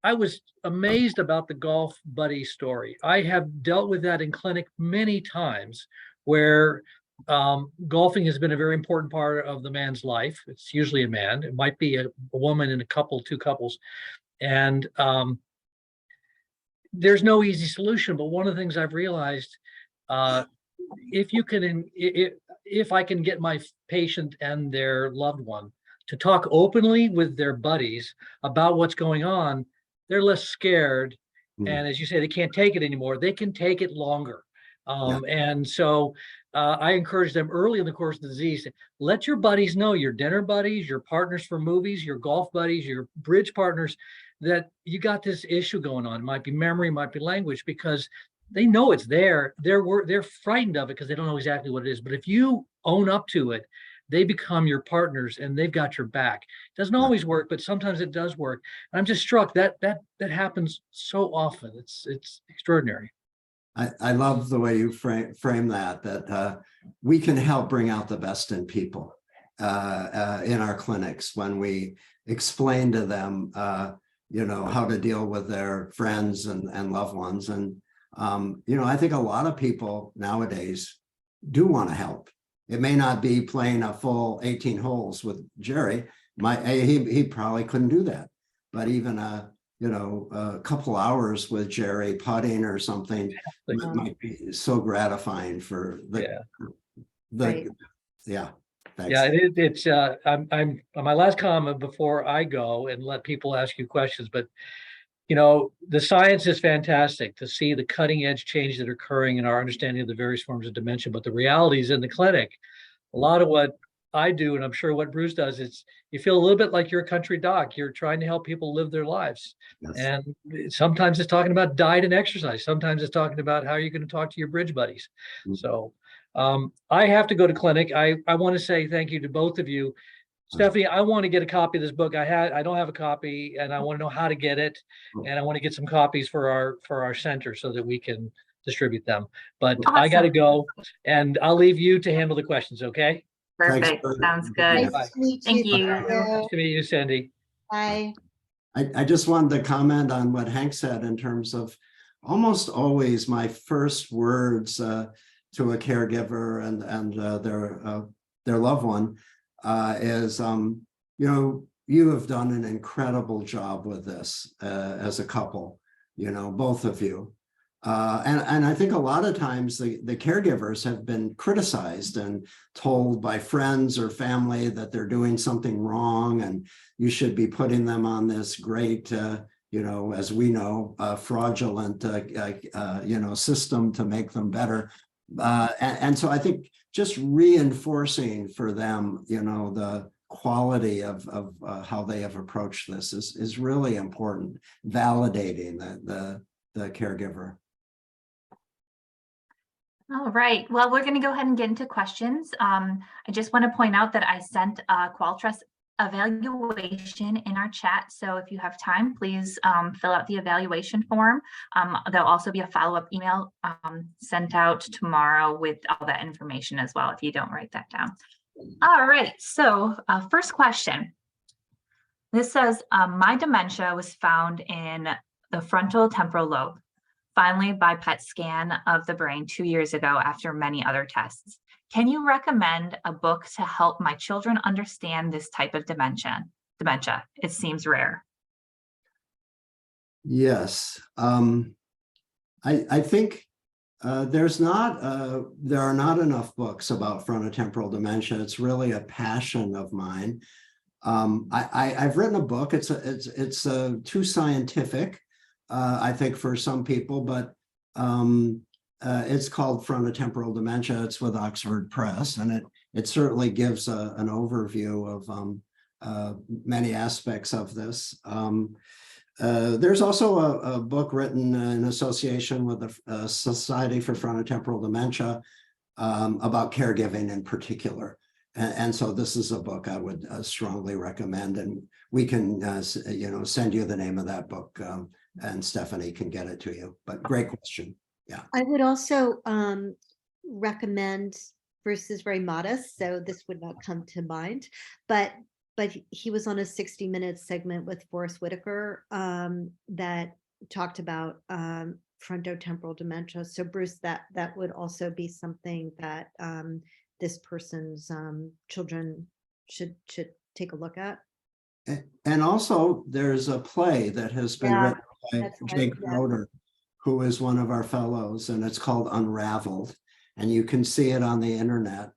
I was amazed about the golf buddy story. I have dealt with that in clinic many times, where golfing has been a very important part of the man's life. It's usually a man. It might be a woman in a couple, two couples. And there's no easy solution. But one of the things I've realized, if I can get my patient and their loved one to talk openly with their buddies about what's going on, they're less scared. And as you say, they can't take it anymore. They can take it longer. And so I encourage them early in the course of the disease, let your buddies know, your dinner buddies, your partners for movies, your golf buddies, your bridge partners, that you got this issue going on. It might be memory, might be language, because they know it's there. They're frightened of it because they don't know exactly what it is. But if you own up to it, they become your partners and they've got your back. It doesn't always work, but sometimes it does work. And I'm just struck that happens so often. It's extraordinary. I love the way you frame that we can help bring out the best in people in our clinics when we explain to them, how to deal with their friends and loved ones. And, I think a lot of people nowadays do want to help. It may not be playing a full 18 holes with Jerry. He probably couldn't do that, but even a couple hours with Jerry putting or something might be so gratifying for Thanks. It's I'm on my last comment before I go and let people ask you questions, but the science is fantastic to see the cutting edge change that are occurring in our understanding of the various forms of dementia. But the reality is in the clinic, a lot of what I do, and I'm sure what Bruce does, is you feel a little bit like you're a country doc. You're trying to help people live their lives. Yes. And sometimes it's talking about diet and exercise. Sometimes it's talking about how you're going to talk to your bridge buddies. Mm-hmm. So I have to go to clinic. I want to say thank you to both of you. Stephanie, I want to get a copy of this book. I don't have a copy, and I want to know how to get it, and I want to get some copies for our center so that we can distribute them. But awesome. I got to go, and I'll leave you to handle the questions. Okay. Perfect. Sounds good. Nice to meet Thank you. Nice to meet you, Cindy. Bye. I just wanted to comment on what Hank said in terms of almost always my first words to a caregiver and their loved one is, you have done an incredible job with this as a couple, both of you. And I think a lot of times the caregivers have been criticized and told by friends or family that they're doing something wrong and you should be putting them on this great, as we know, fraudulent, system to make them better. And so I think just reinforcing for them, the quality of how they have approached this is really important, validating the caregiver. All right. Well, we're going to go ahead and get into questions. I just want to point out that I sent a Qualtrics evaluation in our chat. So if you have time, please fill out the evaluation form. There'll also be a follow-up email sent out tomorrow with all that information as well, if you don't write that down. All right. So first question. This says, my dementia was found in the frontal temporal lobe, finally by PET scan of the brain 2 years ago after many other tests. Can you recommend a book to help my children understand this type of dementia? It seems rare. Yes. I think there are not enough books about frontotemporal dementia. It's really a passion of mine. I've written a book. It's too scientific, I think, for some people, but it's called Frontotemporal Dementia. It's with Oxford Press, and it certainly gives an overview of many aspects of this. There's also a book written in association with the Society for Frontotemporal Dementia about caregiving in particular. And so this is a book I would strongly recommend, and we can, send you the name of that book, and Stephanie can get it to you. But great question. Yeah. I would also recommend, Bruce is very modest, so this would not come to mind, but he was on a 60 Minutes segment with Forrest Whitaker that talked about frontotemporal dementia. So Bruce, that would also be something that this person's children should take a look at. And also there's a play that has been written by that's right, Jake yeah. Roeder, who is one of our fellows, and it's called Unraveled, and you can see it on the internet.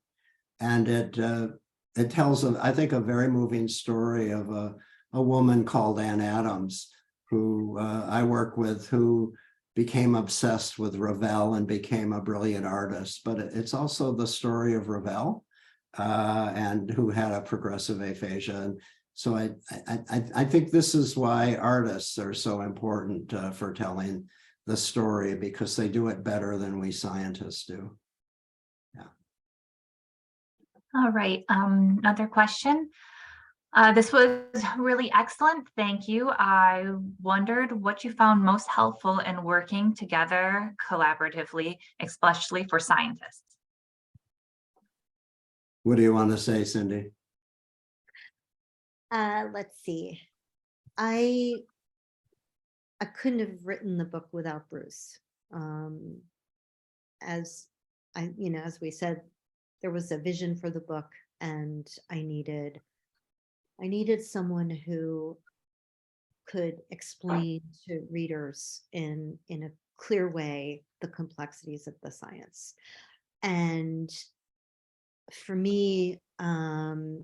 And it tells, I think, a very moving story of a woman called Ann Adams, who I work with, who became obsessed with Ravel and became a brilliant artist. But it's also the story of Ravel, and who had a progressive aphasia. And so I think this is why artists are so important for telling the story, because they do it better than we scientists do. All right, another question. This was really excellent. Thank you. I wondered what you found most helpful in working together collaboratively, especially for scientists. What do you want to say, Cindy? Let's see. I couldn't have written the book without Bruce. As we said, there was a vision for the book, and I needed someone who could explain to readers in a clear way the complexities of the science. And for me, I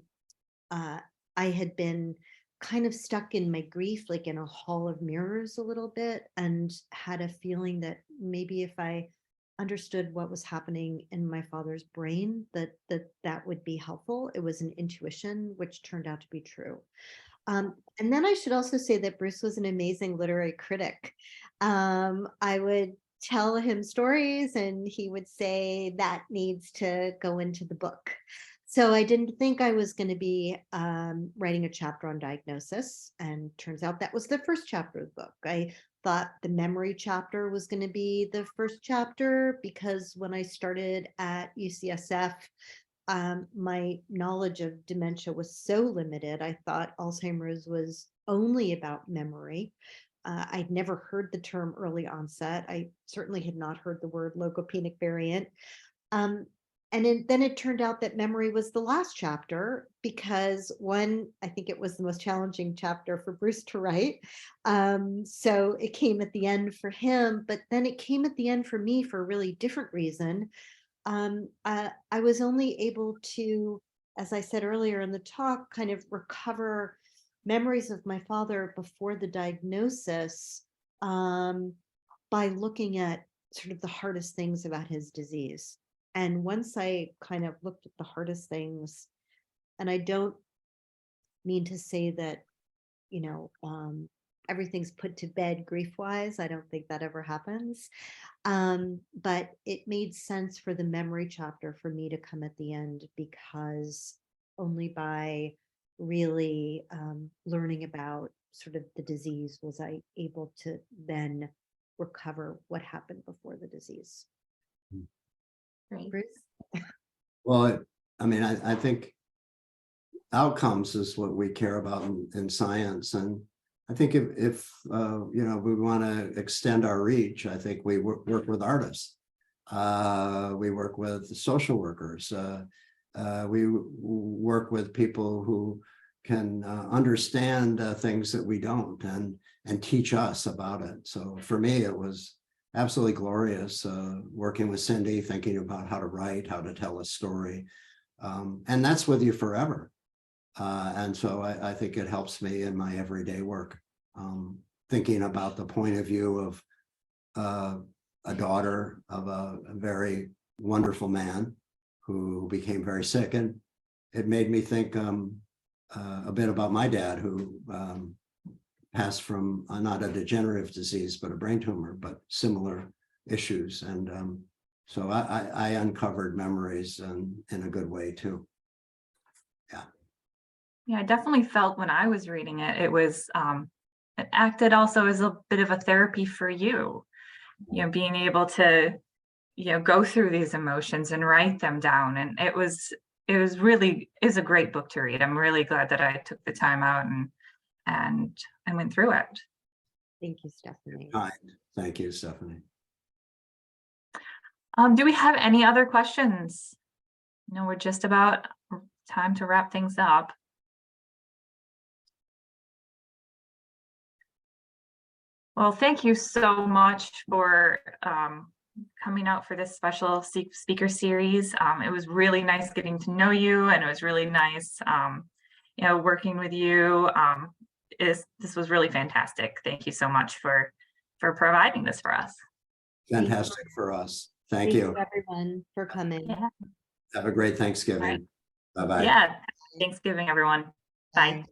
had been kind of stuck in my grief, like in a hall of mirrors a little bit, and had a feeling that maybe if I understood what was happening in my father's brain, that would be helpful. It was an intuition, which turned out to be true. And then I should also say that Bruce was an amazing literary critic. I would tell him stories and he would say that needs to go into the book. So I didn't think I was going to be writing a chapter on diagnosis, and turns out that was the first chapter of the book. I thought the memory chapter was going to be the first chapter, because when I started at UCSF, my knowledge of dementia was so limited. I thought Alzheimer's was only about memory. I'd never heard the term early onset. I certainly had not heard the word logopenic variant. Then it turned out that memory was the last chapter, because I think it was the most challenging chapter for Bruce to write. So it came at the end for him, but then it came at the end for me for a really different reason. I was only able to, as I said earlier in the talk, kind of recover memories of my father before the diagnosis by looking at sort of the hardest things about his disease. And once I kind of looked at the hardest things, and I don't mean to say that, everything's put to bed grief-wise. I don't think that ever happens. But it made sense for the memory chapter for me to come at the end, because only by really learning about sort of the disease was I able to then recover what happened before the disease. Great. Bruce? Well, I think outcomes is what we care about in science. And I think if we want to extend our reach, I think we work with artists. We work with social workers. We work with people who can understand things that we don't, and teach us about it. So for me, it was absolutely glorious working with Cindy, thinking about how to write, how to tell a story. And that's with you forever. And so I think it helps me in my everyday work, thinking about the point of view of a daughter of a very wonderful man who became very sick. And it made me think a bit about my dad, who passed from not a degenerative disease, but a brain tumor, but similar issues. And so I uncovered memories in a good way too. Yeah, I definitely felt when I was reading it, it acted also as a bit of a therapy for you, being able to, go through these emotions and write them down. And it was a great book to read. I'm really glad that I took the time out and I went through it. Thank you, Stephanie. Kind. Thank you, Stephanie. Do we have any other questions? No, we're just about time to wrap things up. Well, thank you so much for coming out for this special speaker series. It was really nice getting to know you, and it was really nice, working with you. This was really fantastic. Thank you so much for providing this for us. Fantastic for us. Thank you. Everyone for coming. Yeah. Have a great Thanksgiving. Right. Bye-bye. Yeah. Thanksgiving, everyone. Bye. Bye.